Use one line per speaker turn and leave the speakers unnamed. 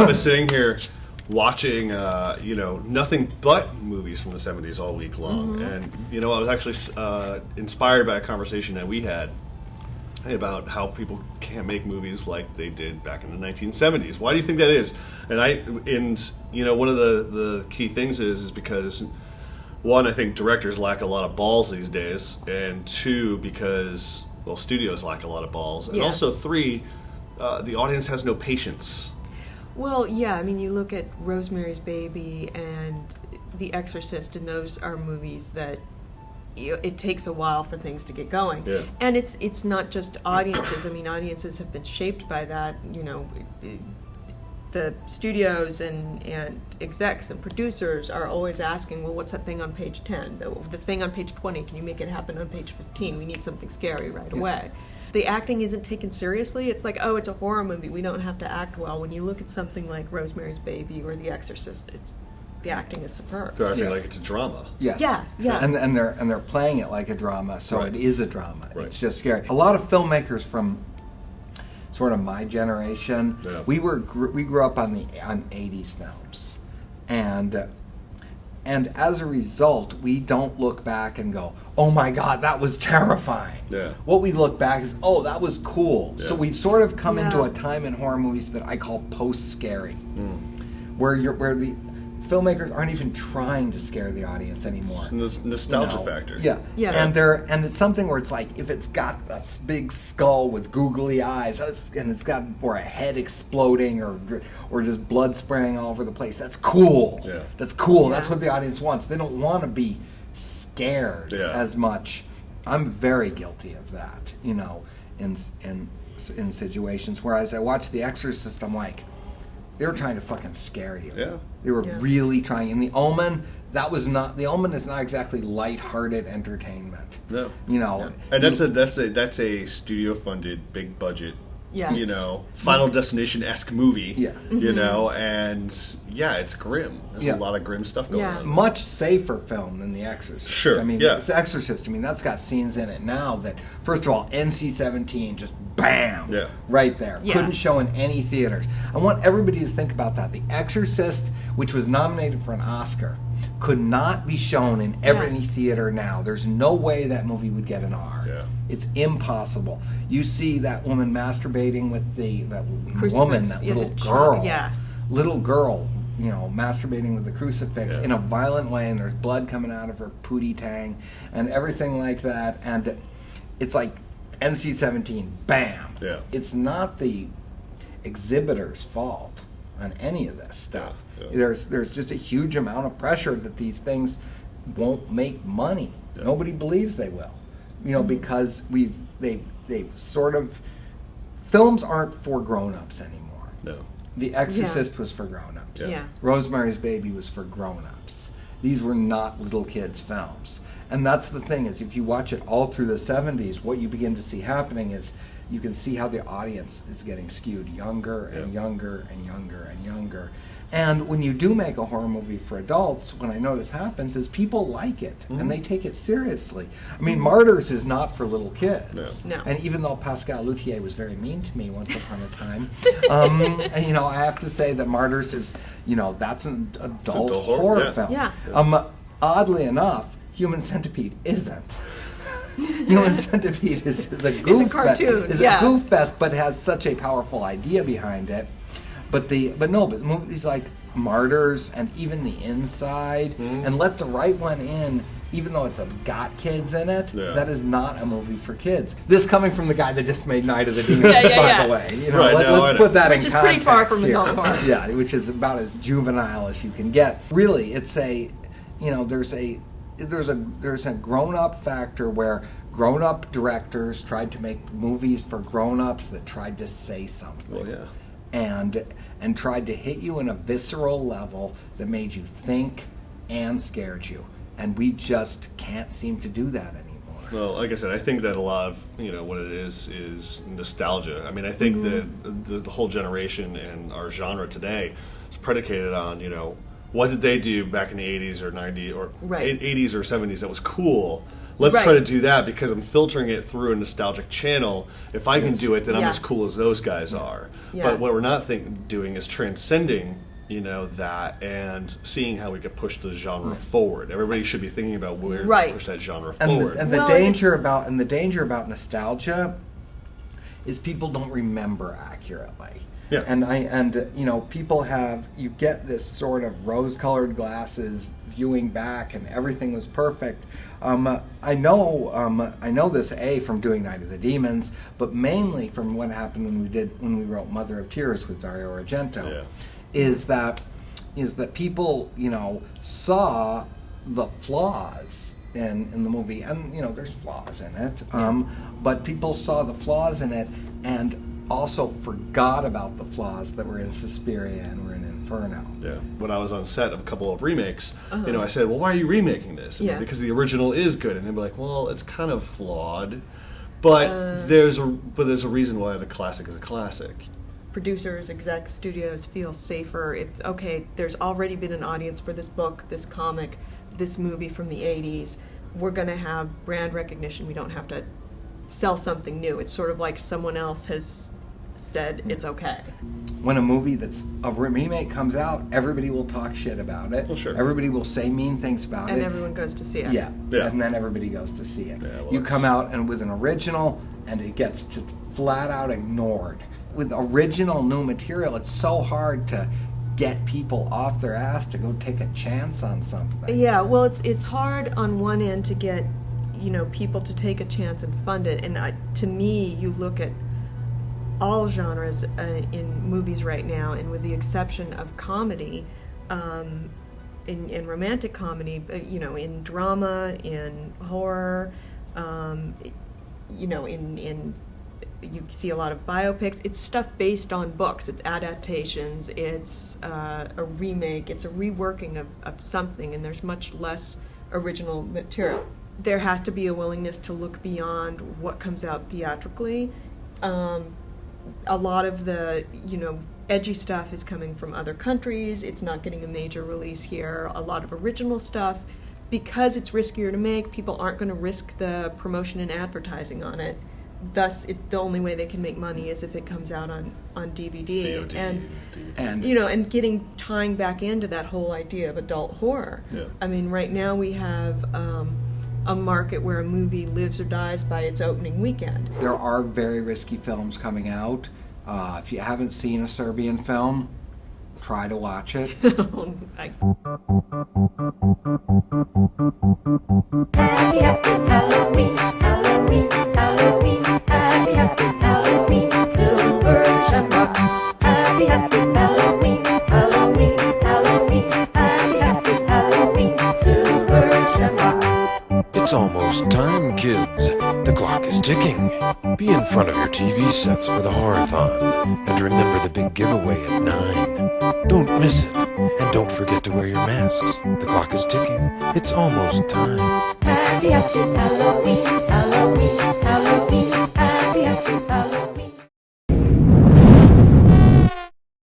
I was sitting here watching, nothing but movies from the 70s all week long. And, I was actually inspired by a conversation that we had about how people can't make movies like they did back in the 1970s. Why do you think that is? And one of the key things is because, one, I think directors lack a lot of balls these days, and two, because, studios lack a lot of balls, and also three, the audience has no patience.
Well, yeah, I mean, you look at Rosemary's Baby and The Exorcist, and those are movies that it takes a while for things to get going.
Yeah.
And it's not just audiences. I mean, audiences have been shaped by that, the studios and execs and producers are always asking, well, what's that thing on page 10? The thing on page 20, can you make it happen on page 15? We need something scary right away. The acting isn't taken seriously. It's like, oh, it's a horror movie. We don't have to act well. When you look at something like Rosemary's Baby or The Exorcist, the acting is superb.
They're acting like it's a drama.
Yes.
Yeah.
And they're playing it like a drama, so
Right.
it is a drama.
Right.
It's just scary. A lot of filmmakers from sort of my generation, we grew up on 80s films, and as a result, we don't look back and go, oh my God, that was terrifying.
Yeah.
What we look back is, oh, that was cool.
Yeah.
So we've sort of come into a time in horror movies that I call post-scary, where the filmmakers aren't even trying to scare the audience anymore.
It's nostalgia factor.
Yeah. And it's something where it's like, if it's got a big skull with googly eyes, and it's got or a head exploding or just blood spraying all over the place, that's cool.
Yeah.
That's cool.
Yeah.
That's what the audience wants. They don't want to be scared
Yeah.
as much. I'm very guilty of that, in situations. Whereas I watch The Exorcist, I'm like, they were trying to fucking scare you.
Yeah.
They were really trying. In The Omen, The Omen is not exactly lighthearted entertainment.
No.
And
that's a studio funded, big budget, Final Destination-esque movie.
Yeah.
And it's grim. There's a lot of grim stuff going on.
Much safer film than The Exorcist.
Sure.
I mean, The Exorcist, that's got scenes in it now that, first of all, NC-17, just bam, right there.
Yeah.
Couldn't show in any theaters. I want everybody to think about that. The Exorcist, which was nominated for an Oscar, could not be shown in any theater now. There's no way that movie would get an R.
Yeah.
It's impossible. You see that woman masturbating with that
Crucifix.
woman, that little girl.
Yeah.
Little girl, masturbating with the crucifix in a violent way, and there's blood coming out of her pootie tang and everything like that. And it's like NC-17, bam.
Yeah.
It's not the exhibitor's fault on any of this stuff.
Yeah.
There's just a huge amount of pressure that these things won't make money.
Yeah.
Nobody believes they will, because they've sort of, films aren't for grown-ups anymore.
No.
The Exorcist was for grown-ups.
Yeah.
Rosemary's Baby was for grown-ups. These were not little kids' films. And that's the thing, is if you watch it all through the 70s, what you begin to see happening is you can see how the audience is getting skewed younger and younger and younger and younger. And when you do make a horror movie for adults, what I notice happens is people like it, and they take it seriously. I mean, Martyrs is not for little kids.
No.
And even though Pascal Loutier was very mean to me once upon a time, I have to say that Martyrs is, that's an adult horror film.
Yeah.
Oddly enough, Human Centipede isn't. Human Centipede is a goof
It's a cartoon.
It's a goof fest, but has such a powerful idea behind it. But movies like Martyrs and even The Inside and Let the Right One In, even though it's got kids in it, that is not a movie for kids. This coming from the guy that just made Night of the Demons, by the way. Let's put that in context.
Which is pretty far from adult horror.
Yeah, which is about as juvenile as you can get. Really, it's there's a grown-up factor where grown-up directors tried to make movies for grown-ups that tried to say something.
Well, yeah.
And tried to hit you in a visceral level that made you think and scared you. And we just can't seem to do that anymore.
Well, like I said, I think that a lot of, what it is nostalgia. I mean, I think that the whole generation and our genre today is predicated on, what did they do back in the 80s or 90s or 80s or 70s that was cool? let's try
Right.
to do that because I'm filtering it through a nostalgic channel. If I can do it, then I'm
Yeah.
as cool as those guys are.
Yeah.
But what we're not doing is transcending, that and seeing how we could push the genre forward. Everybody should be thinking about where
Right.
to push that genre
And
forward.
the
Well,
danger about nostalgia is people don't remember accurately.
Yeah.
And people you get this sort of rose-colored glasses viewing back, and everything was perfect. I know this from doing Night of the Demons, but mainly from what happened when we wrote Mother of Tears with Dario Argento.
Yeah.
Is that people saw the flaws in the movie, and there's flaws in it, but people saw the flaws in it and also forgot about the flaws that were in Suspiria and were in Inferno.
Yeah. When I was on set of a couple of remakes, I said, "Well, why are you remaking this?" And
Yeah.
because the original is good, and they'd be like, "Well, it's kind of flawed, but there's a reason why the classic is a classic."
Producers, execs, studios feel safer if, okay, there's already been an audience for this book, this comic, this movie from the 80s. We're going to have brand recognition. We don't have to sell something new. It's sort of like someone else has said it's okay.
When a movie that's a remake comes out, everybody will talk shit about it.
Well, sure.
Everybody will say mean things about
And
it.
everyone goes to see it.
Yeah.
Yeah.
And then everybody goes to see it.
Yeah, well,
You
it's-
come out and with an original, and it gets just flat out ignored. With original new material, it's so hard to get people off their ass to go take a chance on something.
Yeah, well, it's hard on one end to get, people to take a chance and fund it. And to me, you look at all genres in movies right now, and with the exception of comedy, in romantic comedy, in drama, in horror, in you see a lot of biopics. It's stuff based on books. It's adaptations. It's a remake. It's a reworking of something, and there's much less original material. There has to be a willingness to look beyond what comes out theatrically. A lot of the, edgy stuff is coming from other countries. It's not getting a major release here. A lot of original stuff, because it's riskier to make, people aren't going to risk the promotion and advertising on it. Thus, the only way they can make money is if it comes out on DVD.
VOD,
and
And
and tying back into that whole idea of adult horror.
Yeah.
I mean, right now we have a market where a movie lives or dies by its opening weekend.
there are very risky films coming out. If you haven't seen a Serbian film, try to watch it.
I-
Happy, happy Halloween, Halloween, Halloween. Happy, happy Halloween, silver shamrock. Happy, happy Halloween, Halloween, Halloween. Happy, happy Halloween, silver shamrock.
It's almost time, kids. The clock is ticking. Be in front of your TV sets for the Horrorthon. And remember the big giveaway at 9. Don't miss it. And don't forget to wear your masks. The clock is ticking. It's almost time.
Happy, happy Halloween,